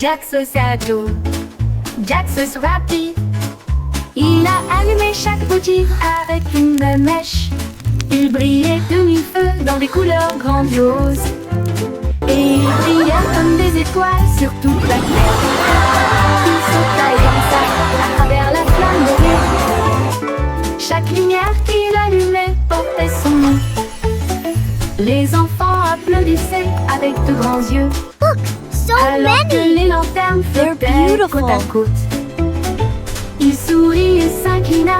Jack Sauce Ado. Jack Sauce rapide. Il a allumé chaque bougie avec une mèche. Il brillait de mille feux dans des couleurs grandioses. Et il brillait comme des étoiles sur toute la terre. Il sauta et dansa à travers la flamme dorée. Chaque lumière qu'il allumait portait son nom. Les enfants applaudissaient avec de grands yeux. Look, so Alors que many! les lanternes They're flottaient beautiful. côte à côte. Il sourit et s'inclina,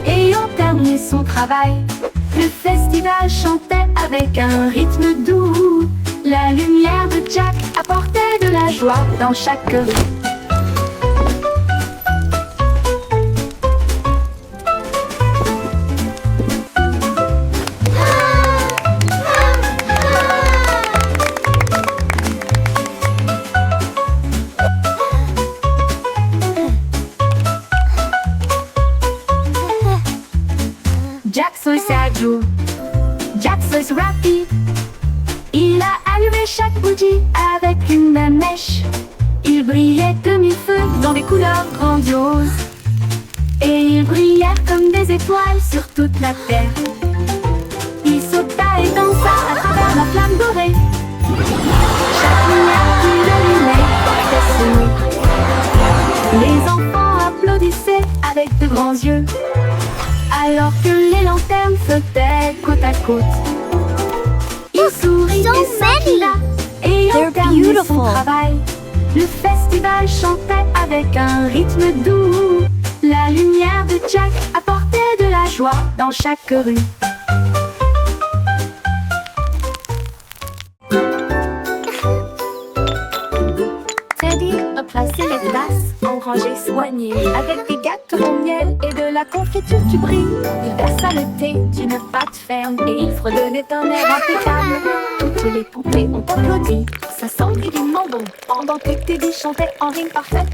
ayant terminé son travail. Le festival chantait avec un rythme doux. La lumière de Jack apportait de la joie dans chaque rue. Jack Sauce Ado. Jack Sauce rapide. Il a allumé chaque bougie avec une mèche. Il brillait de mille feux dans des couleurs grandioses. Et il brillait comme des étoiles sur toute la terre. Il sauta et dansa à travers la flamme dorée. Chaque lumière qu'il allumait portait son nom. Les enfants applaudissaient avec de grands yeux. Alors que les lanternes flottaient côte à côte. Il sourit so et s'inclina, ayant They're terminé son beautiful. travail. Le festival chantait avec un rythme doux. La lumière de Jack apportait de la joie dans chaque rue. Teddy a placé les tasses en rangée soignée, avec des gâteaux au miel et de la confiture du brie. Il versa le thé d'une pâte ferme et il fredonnait un air impeccable. Toutes les poupées ont applaudi, ça sentait divinement bon, pendant que Teddy chantait en rime parfaite.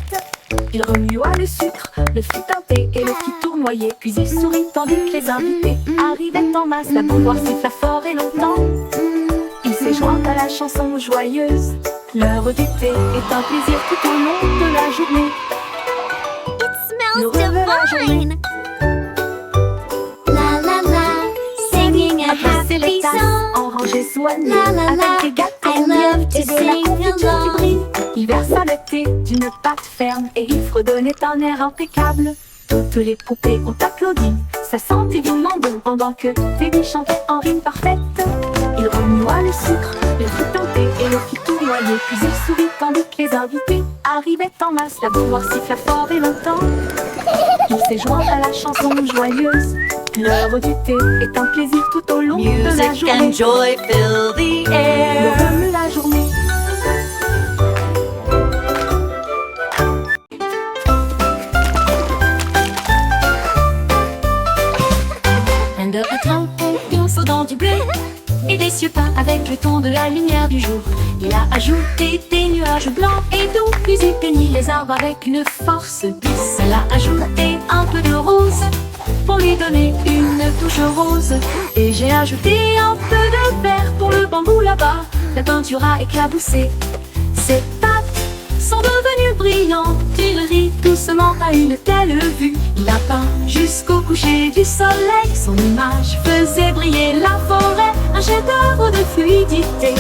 Il remua le sucre, le fit teinter et le fit tournoyer. Puis il sourit tandis que les invités arrivaient en masse. La bouilloire siffla fort et longtemps. Il s'est joint à la chanson joyeuse. L'heure du thé est un plaisir tout au long de la journée. It Nous smells revenons la journée. divine! La la la, singing a Passer les happy tasses song. en rangée soignée, La la la, avec des gâteaux I au miel love to et de la sing confiture du along. brie. Il versa le thé d'une pâte ferme et il fredonnait un air impeccable. Toutes les poupées ont applaudi, ça sentait divinement bon, pendant que Teddy chantait en rime parfaite. Il remua le sucre, le fit teinter et le fit tournoyer. Puis il sourit tandis que les invités arrivaient en masse. La bouilloire siffla fort et longtemps. Il s'est joint à la chanson joyeuse. L'heure du thé est un plaisir tout au long de la Music journée. and joy fill the Nous air. revenons la journée. Un de patron, on dans du blé et des cieux peints avec le ton de la lumière du jour. Il a ajouté des nuages blancs et doux, puis il peignit les arbres avec une force douce. Elle a ajouté un peu de rose pour lui donner une touche rose. Et j'ai ajouté un peu de vert pour le bambou là-bas. La peinture a éclaboussé. Ses pattes sont devenues brillantes. Il rit doucement à une telle vue. Il a peint jusqu'au coucher du soleil. Son image faisait briller la forêt. Un chef-d'œuvre de fluidité.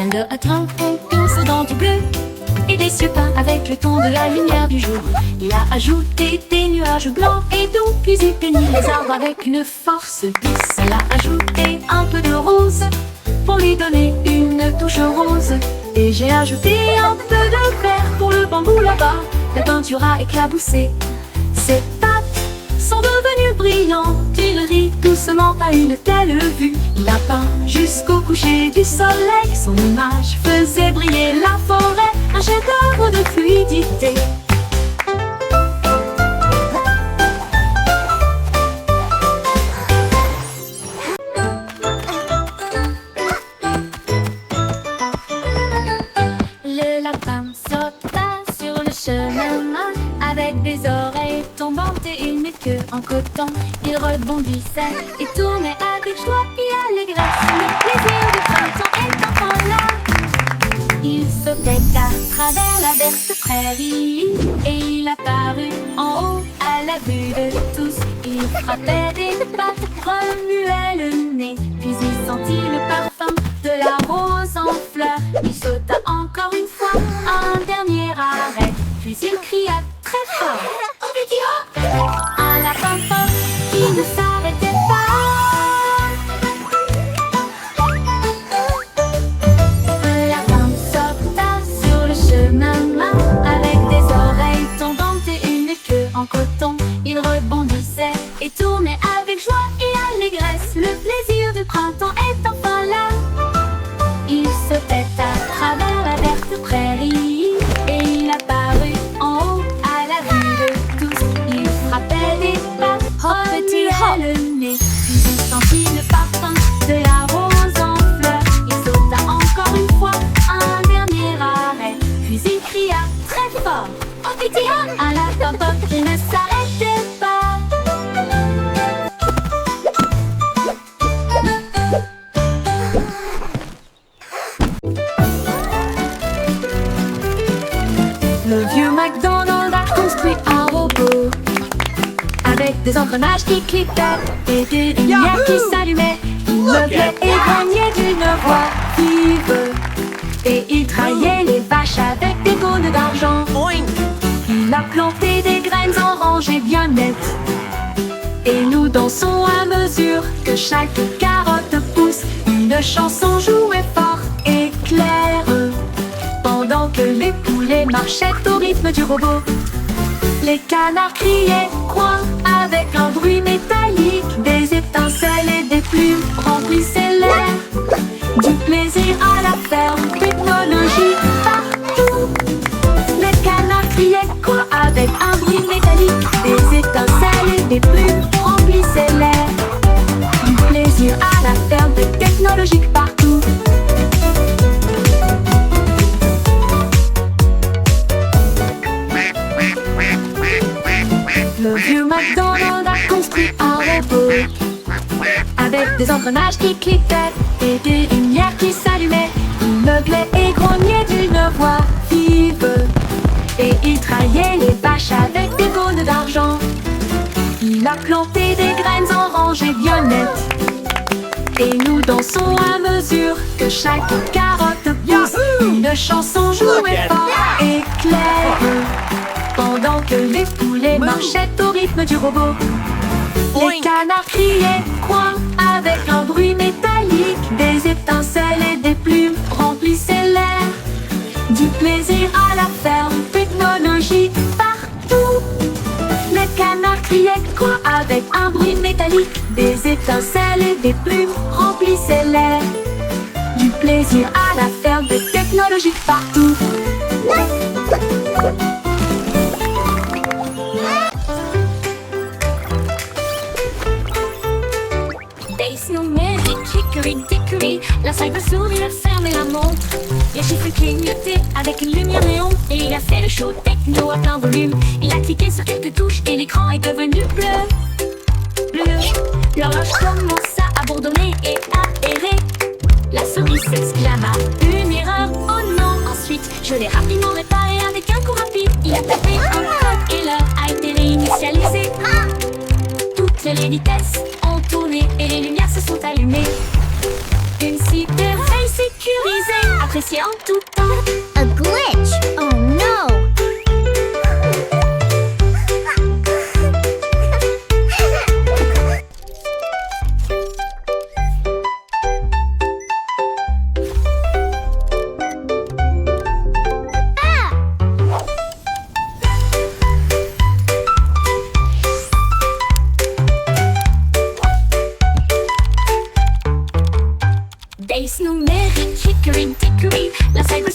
Un de à train, on dans du bleu et des cieux peints avec le ton de la lumière du jour. Il a ajouté des nuages blancs et doux, puis il peignit les arbres avec une force douce. Elle a ajouté un peu de rose pour lui donner une touche rose. Et j'ai ajouté un peu de vert pour le bambou là-bas. La peinture a éclaboussé. Ses pattes sont devenues brillantes. Il rit doucement à une telle vue. Il a peint jusqu'au coucher du soleil. Son image faisait briller la forêt. Un chef-d'œuvre de fluidité. Le lapin sauta sur le chemin Avec des oreilles tombantes et une queue en coton, il rebondissait et tournait avec joie et allégresse. Le plaisir du printemps est enfin là. Il sautait à travers la verte prairie et il apparut en haut à la vue de tous. Il frappait des pattes, remuait le nez, puis il sentit le parfum de la rose en fleurs. Il sauta encore une fois un dernier arrêt, puis il cria très fort: oh, petit oh! Un lapin fort qui ne s'arrêtait pas. Un lapin sauta sur le chemin avec des oreilles tombantes et une queue en coton. Il rebondissait et tournait avec joie et allégresse. Le plaisir du printemps est enfin là. Il sautait à travers la verte prairie et il apparut en haut à la vue de tous. Il frappait des pattes, remuait le nez, puis il sentit le parfum de la rose en fleurs. Il sauta encore une fois un dernier arrêt, puis il cria très fort: oh, petit oh! Un lapin fort qui ne s'arrêtait pas. Le vieux MacDonald a construit un robot avec des engrenages qui cliquaient et des lumières qui s'allumaient. Il meublait et grognait d'une voix vive et il trahait les vaches avec des cônes d'argent. Il a planté des graines en rangées bien nettes et nous dansons à mesure que chaque carotte pousse. Une chanson jouait fort et claire pendant que les poulets marchaient au rythme du robot. Les canards criaient coin avec un bruit métallique. Des étincelles et des plumes remplissaient l'air. Du plaisir à la ferme, technologie partout. Les canards criaient coin avec un bruit métallique. Des étincelles et des plumes remplissaient l'air. Du plaisir à la ferme, technologique partout. Le vieux MacDonald a construit un robot avec des engrenages qui cliquaient et des lumières qui s'allumaient. Il meublait et grognait d'une voix vive et il trahait les vaches avec des cônes d'argent. Il a planté des graines en rangées bien nettes et nous dansons à mesure que chaque carotte pousse. Une chanson jouait fort et claire pendant que les poulets marchaient au rythme du robot. Les canards criaient coin avec un bruit métallique. Des étincelles et des plumes remplissaient l'air. Du plaisir à la ferme, technologie partout. Les canards criaient coin avec un bruit métallique. Des étincelles et des plumes remplissaient l'air. Du plaisir à la ferme, technologie partout. Days numériques, chicory dickory, la salle de sourire ferme la montre. Les chiffres clignotaient avec une lumière néon et il a fait le show techno à plein volume. Il a cliqué sur quelques touches et l'écran est devenu bleu. L'horloge commença à bourdonner et à errer. La souris s'exclama: une erreur, oh non. Ensuite, je l'ai rapidement réparé avec un coup rapide. Il a tapé un code et l'heure a été réinitialisée. Toutes les vitesses ont tourné et les lumières se sont allumées. Une cyberveille sécurisée, appréciée en tout temps. A glitch! Oh no! Days numériques, chicory dickory, la salle de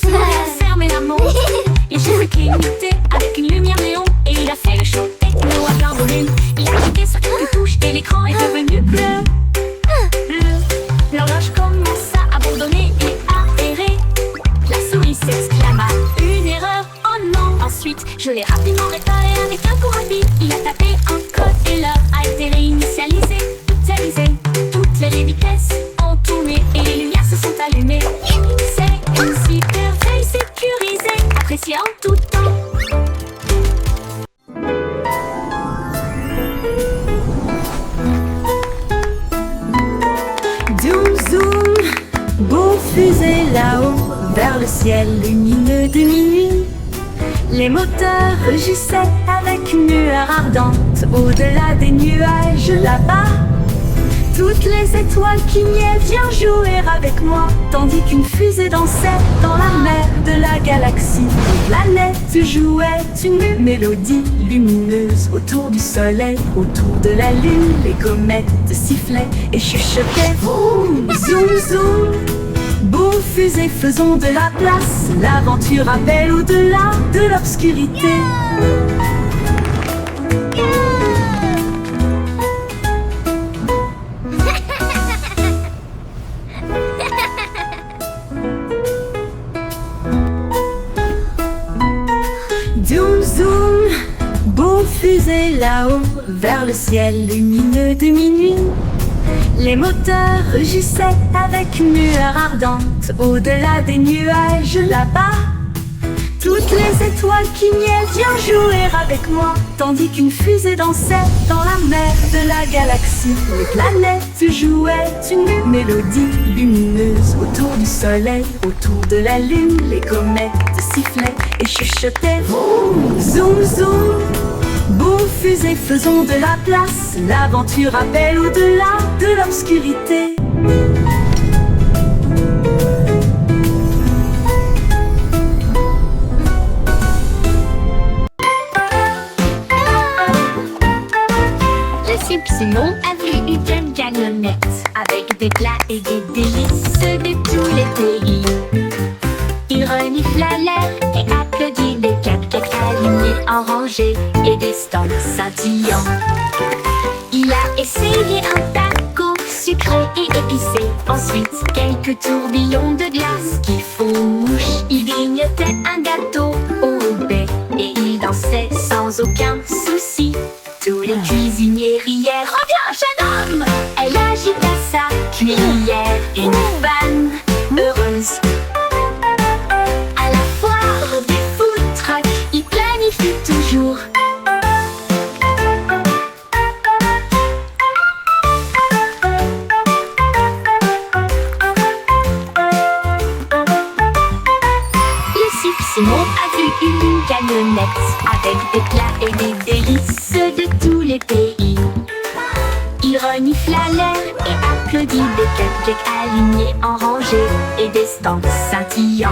fuite. Je l'ai rapidement réparé avec un coup rapide. Il a tapé un code et l'heure a été réinitialisée. Toutes les vitesses ont tourné et les lumières se sont allumées. C'est une super veille sécurisée, appréciée en tout temps. Zoom zoom, beau fusée là-haut, vers le ciel lumineux de minuit. Les moteurs rugissaient avec une lueur ardente, au-delà des nuages là-bas. Toutes les étoiles clignaient, viens jouer avec moi, tandis qu'une fusée dansait dans la mer de la galaxie. Les planètes jouaient une mélodie lumineuse autour du soleil, autour de la lune. Les comètes sifflaient et chuchotaient. Vroom, zoom zoom, beau fusée, faisons de la place. L'aventure appelle au-delà de l'obscurité. Zoom zoom, beau fusée là-haut, vers le ciel lumineux de minuit. Les moteurs rugissaient avec une lueur ardente, au-delà des nuages là-bas. Toutes les étoiles clignaient, viens jouer avec moi, tandis qu'une fusée dansait dans la mer de la galaxie. Les planètes jouaient une mélodie lumineuse autour du soleil, autour de la lune. Les comètes sifflaient et chuchotaient. Vroom, zoom zoom, beau fusée, faisons de la place. L'aventure appelle au-delà de l'obscurité. Simon a vu une camionnette avec des plats et des délices de tous les pays. Il renifle l'air et applaudit des cupcakes alignés en rangée et des stands scintillants. Il a essayé un taco sucré et épicé, ensuite quelques tourbillons de glace qui font mouche. Il grignotait un gâteau au lait et il dansait sans aucun souci. Tous les cuisiniers rièrent. Reviens, jeune homme! Elle agita sa cuillère. Une fan heureuse. À la foire des food trucks, il planifie toujours. Le Simon a vu une camionnette avec des plats et des délices de tous les pays. Il renifle l'air et applaudit des cupcakes alignés en rangée et des stands scintillants.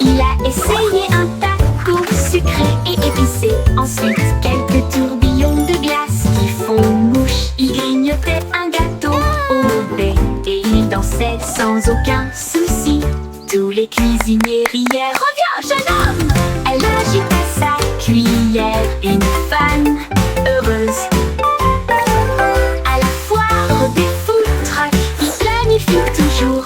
Il a essayé un taco sucré et épicé, ensuite quelques tourbillons de glace qui font mouche. Il grignotait un gâteau au lait et il dansait sans aucun souci. Tous les cuisiniers rièrent. Reviens, jeune homme! Elle agita sa cuillère. Une fan heureuse. À la foire des food trucks, il planifie toujours.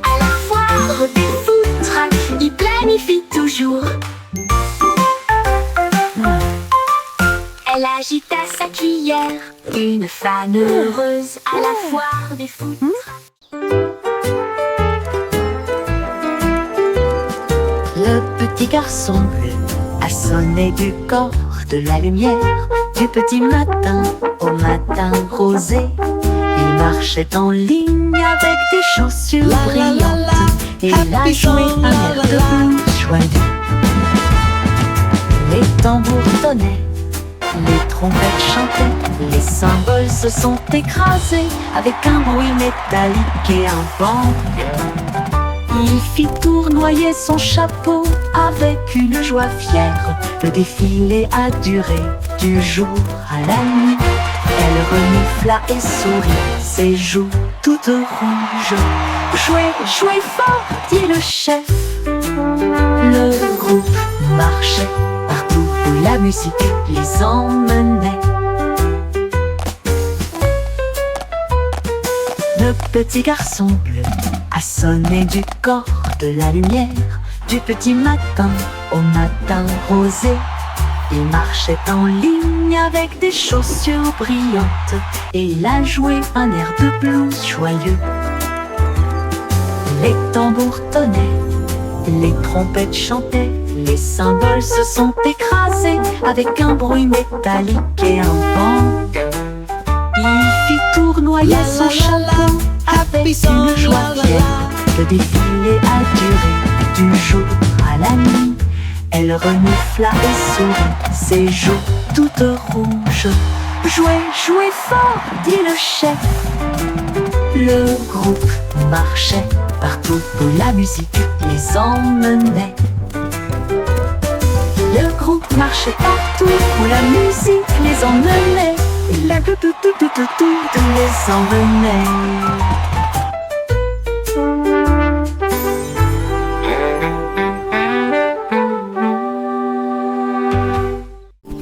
À la foire des food trucks, il planifie toujours. Elle agita sa cuillère, une fan heureuse à la foire des food trucks. Le petit garçon bleu a sonné du corps de la lumière. Du petit matin au matin rosé, il marchait en ligne avec des chaussures brillantes. Et il a joué un air de blues joyeux. Les tambours tonnaient, les trompettes chantaient, les cymbales se sont écrasés avec un bruit métallique et un vent. Il fit tournoyer son chapeau avec une joie fière. Le défilé a duré du jour à la nuit. Elle renifla et sourit, ses joues toutes rouges. Jouez, jouez fort, dit le chef. Le groupe marchait partout où la musique les emmenait. Le petit garçon bleu a sonné du corps de la lumière. Du petit matin au matin rosé, il marchait en ligne avec des chaussures brillantes, et il a joué un air de blues joyeux. Les tambours tonnaient, les trompettes chantaient, les cymbales se sont écrasés avec un bruit métallique et un bang. Il fit tournoyer son chapeau avec une joie fière. Le défilé a duré du jour à la nuit. Elle renifla et sourit, ses joues toutes rouges. Jouez, jouez fort, dit le chef. Le groupe marchait partout où la musique les emmenait. Le groupe marchait partout où la musique les emmenait. Et la tout les emmenait.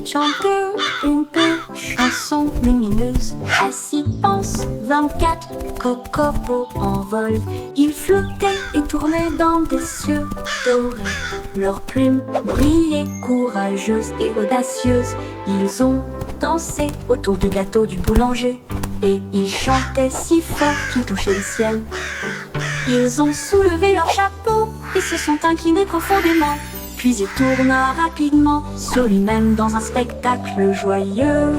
Chanter une belle chanson lumineuse. Assis pense 24 cocobos en vol. Ils flottaient et tournaient dans des cieux dorés. Leurs plumes brillaient courageuses et audacieuses. Ils ont dansé autour du gâteau du boulanger, et ils chantaient si fort qu'ils touchaient le ciel. Ils ont soulevé leur chapeau et se sont inclinés profondément. Puis il tourna rapidement sur lui-même dans un spectacle joyeux.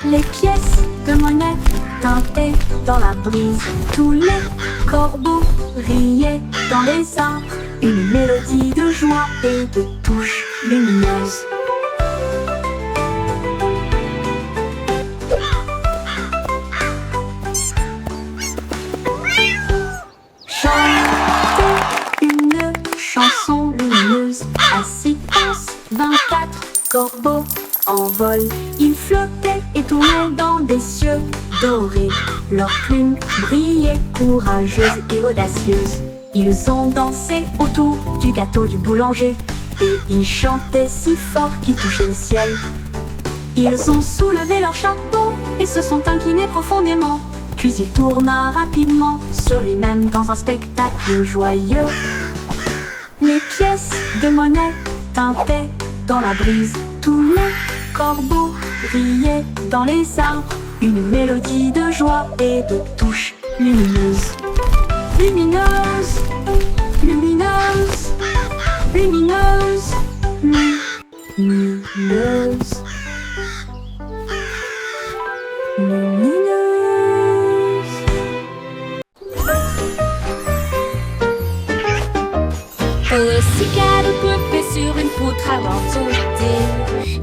Les pièces de monnaie tintaient dans la brise. Tous les corbeaux riaient dans les arbres. Une mélodie de joie et de touches lumineuses. Chanson lumineuse, assis pense 24 corbeaux en vol. Ils flottaient et tournaient dans des cieux dorés. Leurs plumes brillaient courageuses et audacieuses. Ils ont dansé autour du gâteau du boulanger, et ils chantaient si fort qu'ils touchaient le ciel. Ils ont soulevé leur chapeau et se sont inclinés profondément. Puis il tourna rapidement sur lui-même dans un spectacle joyeux. Les pièces de monnaie tintaient dans la brise. Tous les corbeaux riaient dans les arbres. Une mélodie de joie et de touches lumineuses. Lumineuse, lumineuse, lumineuse, lumineuse, lumineuse. Pussycat grimpait sur une poutre avant sauter,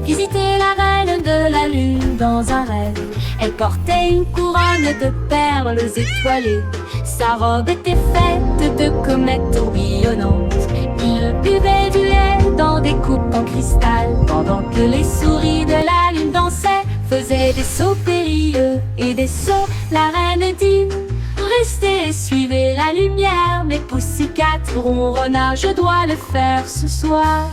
visiter la reine de la lune dans un rêve. Elle portait une couronne de perles étoilées. Sa robe était faite de comètes tourbillonnantes. Il buvait du lait dans des coupes en cristal, pendant que les souris de la lune dansaient, faisaient des sauts périlleux et des sauts. La reine dit: restez et suivez la lumière. Mais Pussycat ronronna: je dois le faire ce soir.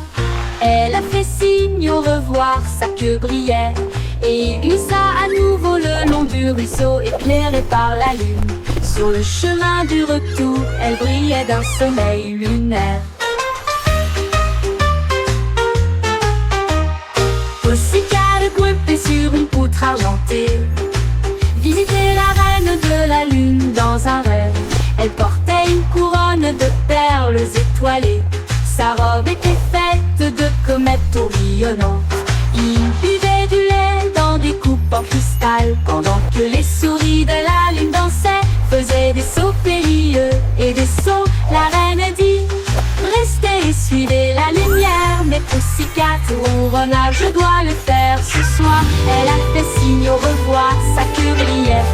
Elle a fait signe au revoir, sa queue brillait, et glissa à nouveau le long du ruisseau éclairé par la lune. Sur le chemin du retour, elle brillait d'un soleil lunaire. Pussycat grimpait sur une poutre argentée, visiter la reine de la lune dans un rêve. Elle portait une couronne de perles étoilées. Sa robe était faite de comètes tourbillonnantes. Il buvait du lait dans des coupes en cristal, pendant que les souris de la lune dansaient, faisaient des sauts périlleux et des sauts. La reine dit: restez et suivez la lumière. Mais Pussycat ronronna: je dois le faire ce soir. Elle a fait signe au revoir, sa queue brillait,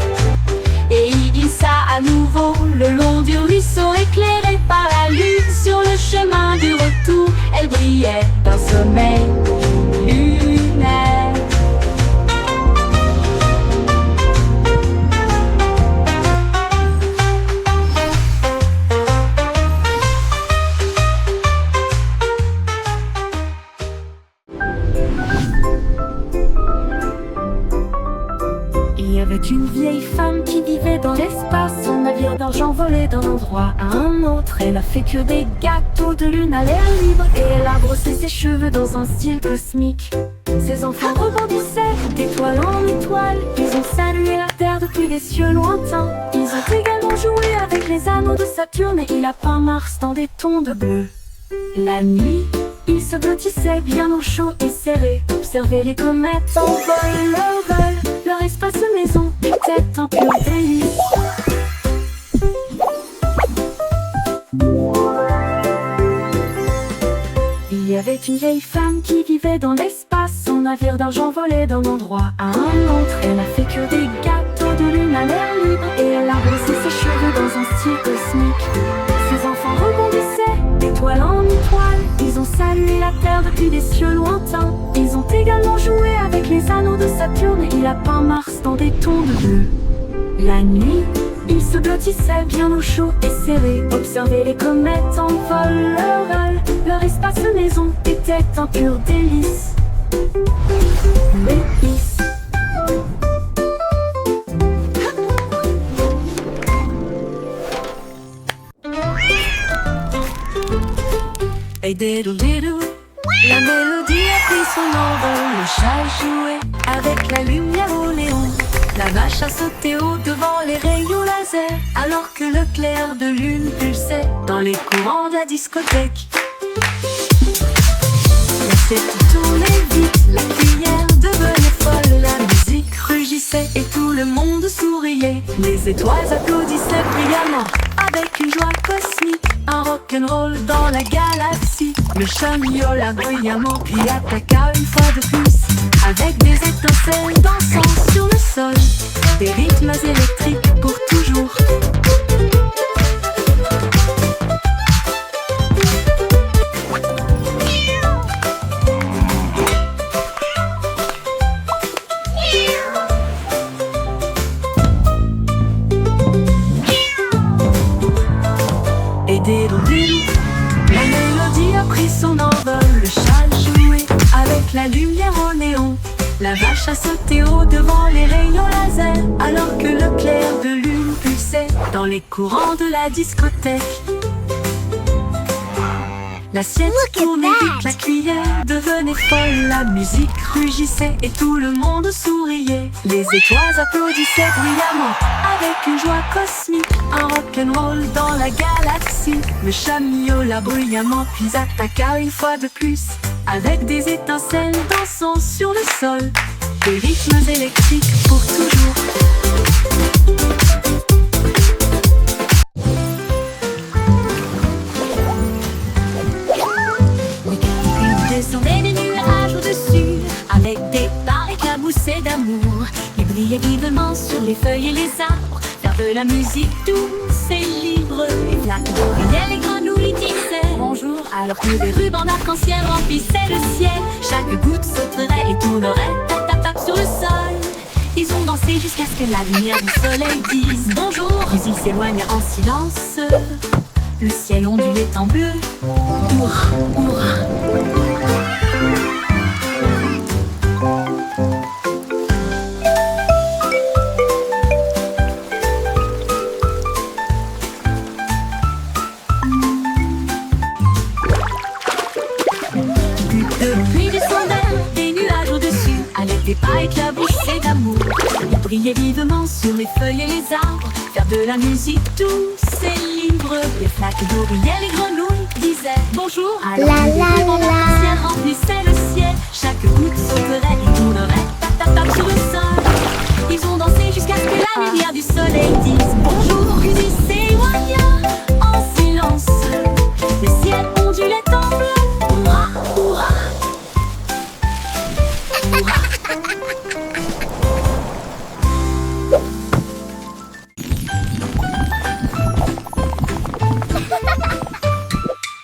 et il glissa à nouveau le long du ruisseau éclairé par la lune. Sur le chemin du retour, elle brillait d'un sommeil lunaire. Il y avait une vieille femme qui vivait dans l'espace. j'envolais d'un endroit à un autre. Elle a fait que des gâteaux de lune à l'air libre. Et elle a brossé ses cheveux dans un style cosmique. Ses enfants rebondissaient d'étoile en étoile. Ils ont salué la terre depuis des cieux lointains. Ils ont également joué avec les anneaux de Saturne. Et il a peint Mars dans des tons de bleu. La nuit, ils se blottissaient bien au chaud et serré. Observer les comètes en vol, leur vol. Leur espace maison était un pur délice. Il y avait une vieille femme qui vivait dans l'espace. Son navire d'argent volait d'un endroit à un autre. Elle a fait que des gâteaux de lune à l'air libre. Et elle a brossé ses cheveux dans un style cosmique. Ses enfants rebondissaient d'étoile en étoile. Ils ont salué la terre depuis des cieux lointains. Ils ont également joué avec les anneaux de Saturne. Et il a peint Mars dans des tons de bleu. La nuit, ils se blottissaient bien au chaud et serré. Observer les comètes en vol, leur vol. Leur espace maison était un pur délice. Délice. Hey diddle diddle, la mélodie a pris son envol. Le chat jouait avec la lumière au néon. La vache a sauté haut devant les rayons laser. Alors que le clair de lune pulsait dans les courants de la discothèque. L'assiette tournait vite, la cuillère devenait folle. La musique rugissait et tout le monde souriait. Les étoiles applaudissaient brillamment avec une joie cosmique. Un rock'n'roll dans la galaxie. Le chat miaula bruyamment puis attaqua une fois de plus. Avec des étincelles dansant sur le sol. Des rythmes électriques pour toujours. Et diddle diddle, la mélodie a pris son envol. Le chat jouait avec la lumière au néon. La vache a sauté haut devant les rayons laser. Alors que le clair de lune pulsait dans les courants de la discothèque. L'assiette tournait vite, la cuillère devenait folle. La musique rugissait et tout le monde souriait. Les étoiles applaudissaient brillamment avec une joie cosmique. Un rock'n'roll dans la galaxie. Le chat miaula bruyamment puis attaqua une fois de plus. Avec des étincelles dansant sur le sol. Des rythmes électriques pour toujours. Descendaient des nuages au-dessus, avec des pas éclaboussés d'amour. Ils brillaient vivement sur les feuilles et les arbres. Faire de la musique douce et libre. Les flaques d'oreillères, les grenouilles disaient bonjour. Alors que des rubans d'arc-en-ciel remplissaient le ciel. Chaque goutte sauterait et tournerait, tap tap tap sur le sol. Ils ont dansé jusqu'à ce que la lumière du soleil dise bonjour. Puis ils s'éloignent en silence. Le ciel ondulait en bleu. Hurrah, hurrah. Puis descendaient des nuages au-dessus, avec des pas éclaboussés d'amour. Ils brillaient vivement sur les feuilles et les arbres. Faire de la musique douce et libre. Les flaques d'eau brillaient, les grenouilles disaient bonjour. Alors La, que la, les rubans la. d'arc-en-ciel remplissaient le ciel. Chaque goutte sauterait et tournerait, tap tap tap sur le sol. Ils ont dansé jusqu'à ce que la lumière du soleil dise bonjour. Puis ils s'éloignent en silence. Le ciel ondulait en bleu. Hurrah, hurrah.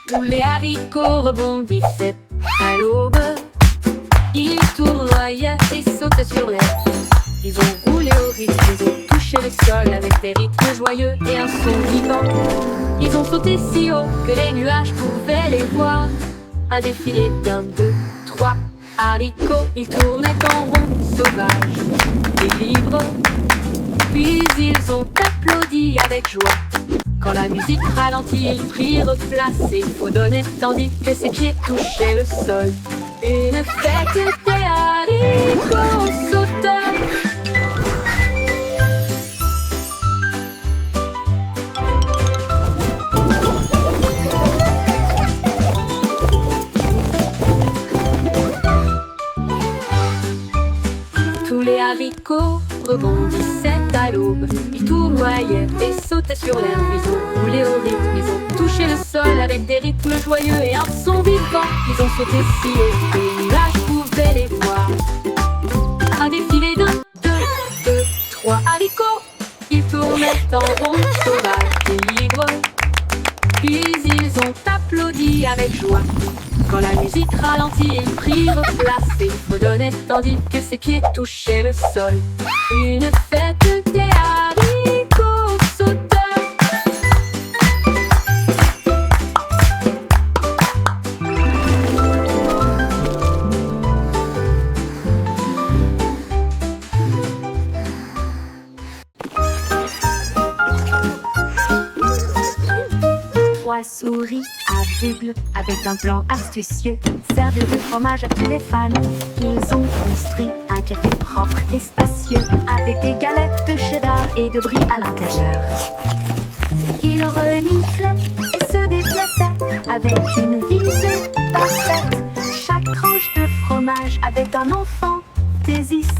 Tous les haricots rebondissaient à l'aube. Ils tournoyaient et sautaient sur l'air. Ils ont roulé au rythme, ils ont touché le sol avec des rythmes joyeux et un son vivant. Ils ont sauté si haut que les nuages pouvaient les voir. Un défilé d'un, deux, trois haricots. Ils tournaient en rond, sauvages et libres. Puis ils ont applaudi avec joie. Quand la musique ralentit, ils prirent place et fredonnaient tandis que ses pieds touchaient le sol. Une fête des haricots sauteurs. Tous les haricots rebondissaient à l'aube. Ils tournoyaient et sautaient sur l'herbe. Ils ont roulé au rythme, ils ont touché le sol avec des rythmes joyeux et un son vivant. Ils ont sauté si haut que les nuages pouvaient les voir. Un défilé d'un, deux, trois haricots. Ils tournaient en rond, sauvages et libres. Puis ils ont applaudi avec joie. Quand la musique ralentit, ils prirent place et fredonnaient tandis que ses pieds touchaient le sol. Une fête des haricots sauteurs. Trois souris aveugles avec un plan astucieux servent du fromage à tous les fans. Ils ont construit un café propre et spacieux avec des galettes de cheddar et de brie à l'intérieur. Ils reniflaient et se déplaçaient avec une visée parfaite. Chaque tranche de fromage avec un enfant fantaisiste.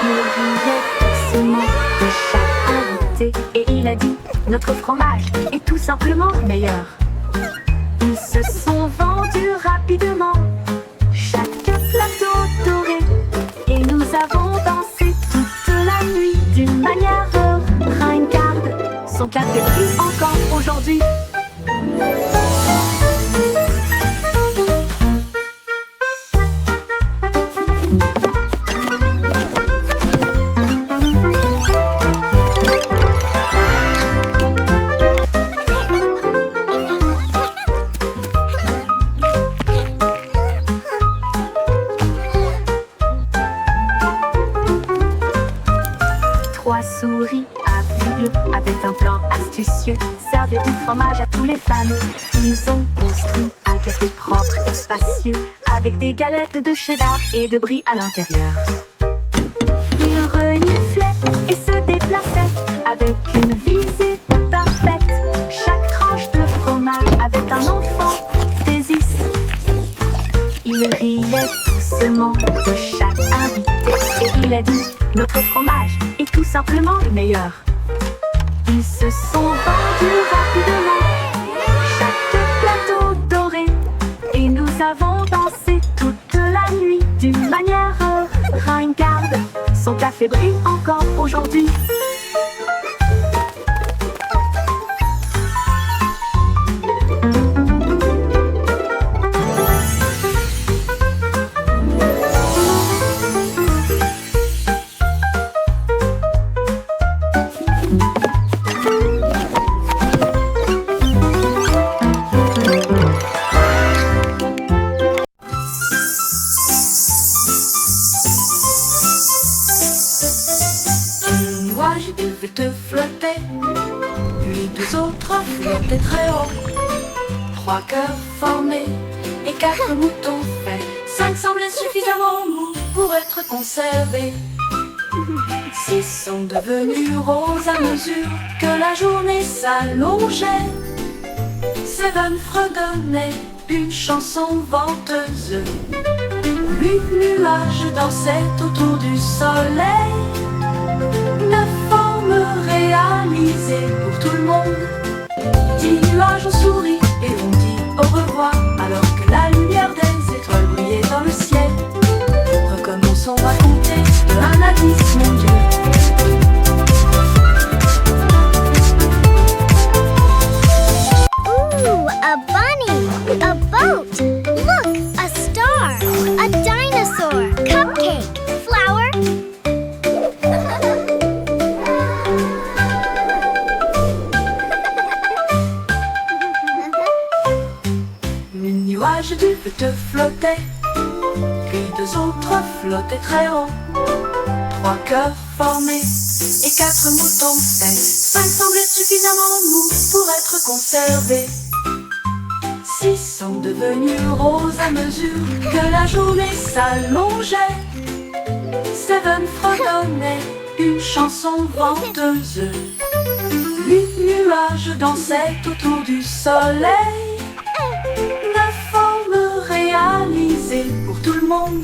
Il riait doucement de chaque invité et il a dit: notre fromage est tout simplement meilleur. Ils se sont vendus rapidement, chaque plateau doré, et nous avons dansé toute la nuit d'une manière ringarde. Son café brille encore aujourd'hui. Trois souris aveugles avec un plan astucieux servent du fromage à tous les fans. Ils ont construit un café propre et spacieux avec des galettes de cheddar et de brie à l'intérieur. Ils reniflaient et se déplaçaient avec une visée parfaite. Chaque tranche de fromage avec un enfant fantaisiste. Il riait doucement de chaque invité et il a dit: notre fromage est tout simplement le meilleur. Ils se sont vendus rapidement, chaque plateau doré, et nous avons dansé toute la nuit d'une manière ringarde. Son café brille encore aujourd'hui. Te flotter, puis deux autres flottaient très haut. Trois cœurs formés et quatre moutons faits. Cinq semblaient suffisamment mous pour être conservés. Six sont devenus roses à mesure que la journée s'allongeait. Seven fredonnait une chanson venteuse. Huit nuages dansaient autour du soleil. Neuf réalisé pour tout le monde. 10 nuages ont souri et ont dit au revoir alors que la lumière des étoiles brillait dans le ciel. Recommençons à compter de 1 à 10, mon Dieu. Ooh, a bunny, a boat. Look, a star, a dinosaur, cupcake, flower. Nuage du feu te flottait, puis deux autres flottaient très haut. Trois cœurs formés et 4 moutons faits. 5 semblent être suffisamment mous pour être conservés. 6 sont devenus roses à mesure que la journée s'allongeait. 7 fredonnait une chanson venteuse. 8 nuages dansaient autour du soleil. 9 formes réalisées pour tout le monde.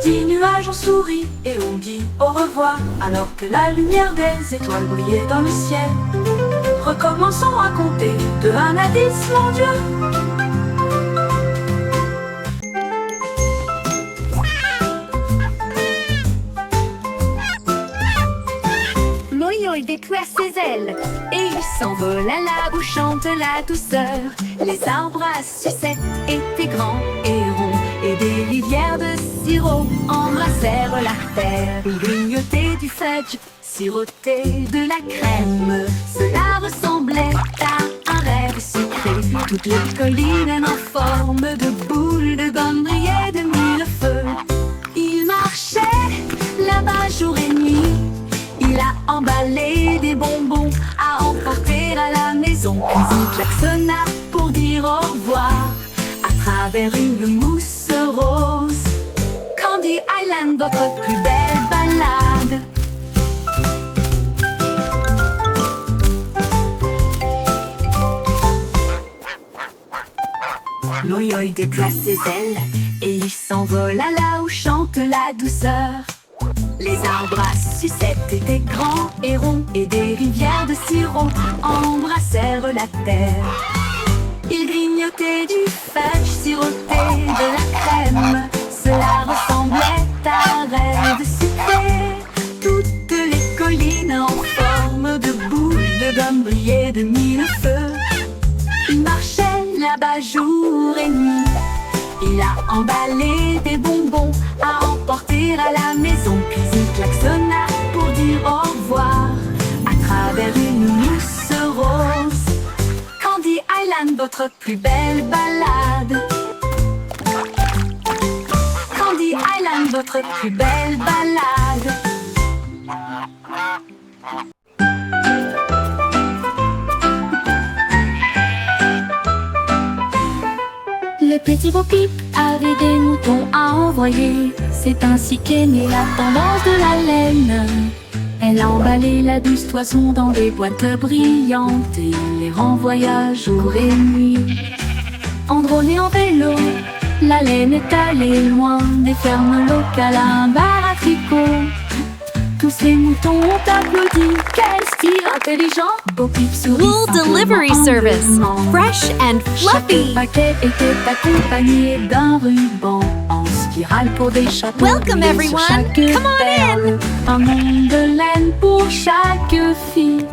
10 nuages ont souri et ont dit au revoir alors que la lumière des étoiles brillait dans le ciel. Recommençons à compter de 1 à 10, mon Dieu. L'oyo déploie ses ailes et il s'envole à la où chante la douceur. Les arbres à sucettes étaient grands et ronds et des rivières de sirop embrassèrent la terre. Ils grignotaient du fudge, sirotaient de la crème. Cela ressemblait à un rêve sucré. Toutes les collines en forme de boule de gomme brillaient de mille feux. Il marchait là-bas jour et nuit. Il a emballé des bonbons à emporter à la maison. Puis il klaxonna pour dire au revoir à travers une mousse rose. Candy Island, votre plus belle balade. L'oyo déploie ses ailes et il s'envole à là où chante la douceur. Les arbres à sucettes étaient grands et ronds et des rivières de sirop embrassèrent la terre. Ils grignotaient du fudge, sirotaient de la crème. Cela ressemblait à un rêve sucré. Toutes les collines en forme de boule de gomme brillaient de mille feux. Il marchait là-bas jour et nuit. Il a emballé des bonbons à emporter à la maison. Puis il klaxonna pour dire au revoir à travers une mousse rose. Candy Island, votre plus belle balade. Candy Island, votre plus belle balade. Le petit Bo Peep avait des moutons à envoyer. C'est ainsi qu'est née la tendance de la laine. Elle a emballé la douce toison dans des boîtes brillantes et les renvoya jour et nuit. En drone et en vélo, la laine est allée loin des fermes locales à un bar à tricot. Tous ces moutons ont applaudi. Quel style intelligent! Bo Peep sourit Wool Delivery simplement en Service. demandant. Fresh and fluffy. Chaque paquet était accompagné d'un ruban en spirale pour des chapeaux. Welcome, sur everyone. chaque Come on perle. Un monde de laine pour chaque fille.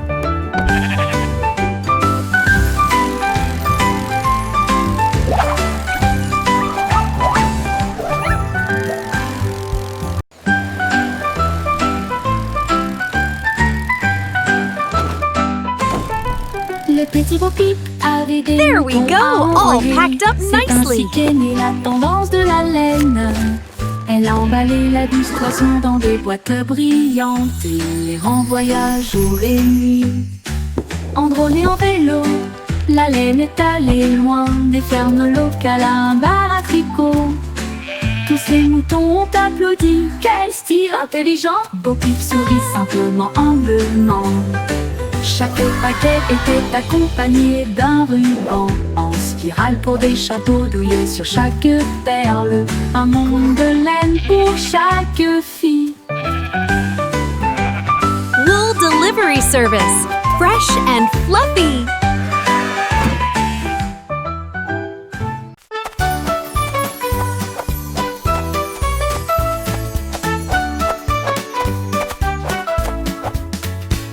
Le petit Bo Peep avait des There we moutons go, à all envoyer. packed up C'est nicely. ainsi qu'est née la tendance de la laine. Elle a emballé la douce toison dans des boîtes brillantes et les renvoya jour et nuit. En drone et en vélo, la laine est allée loin des fermes locales à un bar à tricot. Tous ces moutons ont applaudi. Quel style intelligent! Bo Peep sourit simplement en menant. Chaque paquet était accompagné d'un ruban en spirale pour des chapeaux douillés sur chaque perle. Un monde de laine pour chaque fille. Wool Delivery Service. Fresh and fluffy.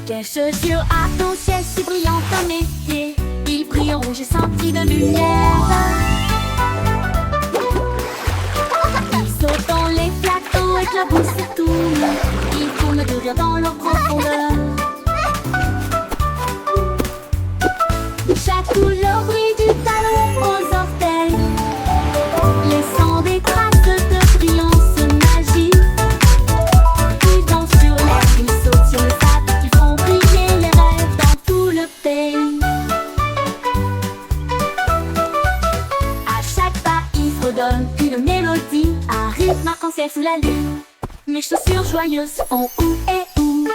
Tes chaussures à ton ciel si brillantes à mes pieds. Ils brilleront, j'ai senti de lumière. Ils sautent dans les plateaux, éclaboussent et tournent. Ils tournent de rire dans leur profondeur. Chaque couleur brille du talon aux orteils, laissant des traces de brillance magique. Ils dansent sur l'air, ils sautent sur le concert sous la lune. Mes chaussures joyeuses font ou et ou.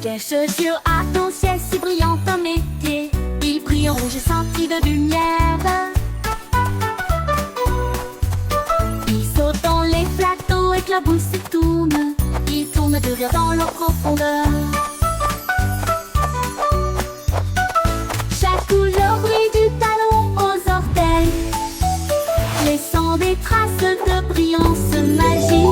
Tes chaussures arc-en-ciel si brillantes à mes pieds, ils brillent en rouge et senti de lumière. Ils sautent dans les plateaux, éclaboussent et tournent. Ils tournent de rire dans leur profondeur. Chaque couleur brille du talon aux orteils, laissant des traces de brillance magique.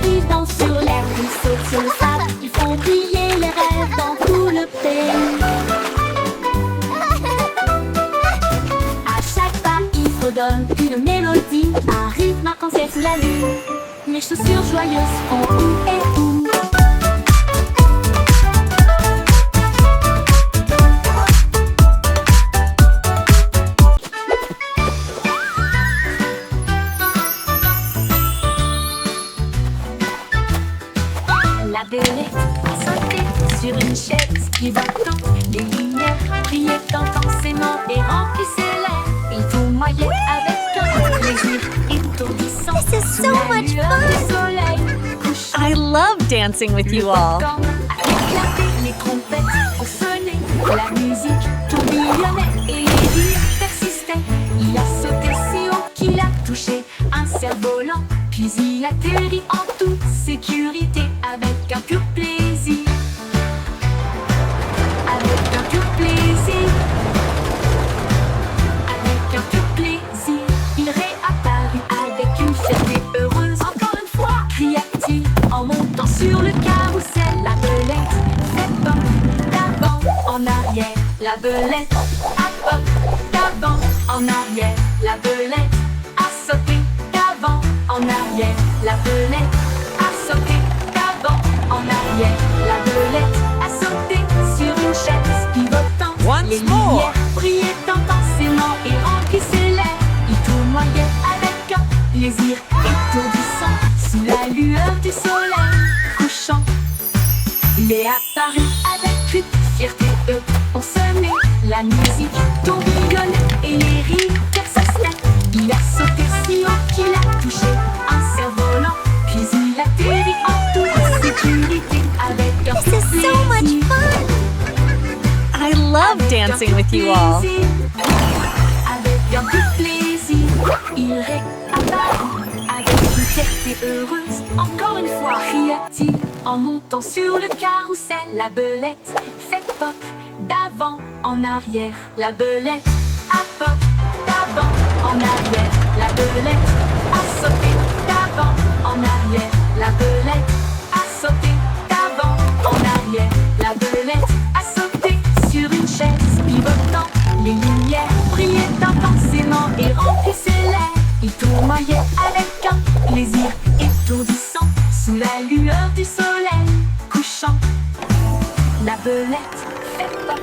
Ils dansent sur l'air, ils sautent sur le sable, ils font briller les rêves dans tout le pays. À chaque pas, ils fredonnent une mélodie, un rythme arc-en-ciel sous la lune. Mes chaussures joyeuses font ou et ou. La belette a sauté sur une chaise pivotant. Les lumières brillaient intensément et remplissaient l'air. Il tournoyait avec un plaisir étourdissant. This is Sous so la much lueur fun. du soleil couchant. I love dancing with you all. Le a éclaté, les trompettes ont sonné. La musique tourbillonnait et les rires persistaient. Il a sauté si haut qu'il a touché un cerf-volant. Puis il atterrit en toute sécurité avec un pur plaisir. Avec un pur plaisir. Avec un pur plaisir. Il réapparut avec une fierté heureuse. Encore une fois, cria-t-il en montant sur le carrousel. La belette fait pas d'avant en arrière. La belette a pas d'avant en arrière. La belette a sauté d'avant en arrière. La belette a sauté d'avant en arrière. La belette a sauté sur une chaise pivotante. Once Les more. lumières brillaient intensément et remplissaient l'air. Il tournoyait avec un plaisir étourdissant sous la lueur du soleil couchant. Il est apparu avec une fierté, eux ont sonné. La musique tourbillonne et les rires persistaient. Il a sauté si haut qu'il a touché un cerf-volant. Puis il atterrit en toute sécurité avec un This is so much plaisir. fun. I love dancing with you all. Avec un pur plaisir, il réapparut avec une fierté heureuse. Encore une fois, cria-t-il en montant sur le carrousel. La belette fait pop d'avant en arrière. La belette a pop d'avant en arrière. La belette a sauté d'avant en arrière. La belette a sauté d'avant en arrière. La belette a sauté sur une chaise pivotant. Les lumières brillaient intensément et remplissaient l'air. Il tournoyait avec un plaisir étourdissant sous la lueur du soleil couchant. La belette fait pas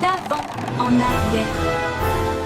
d'avant en arrière.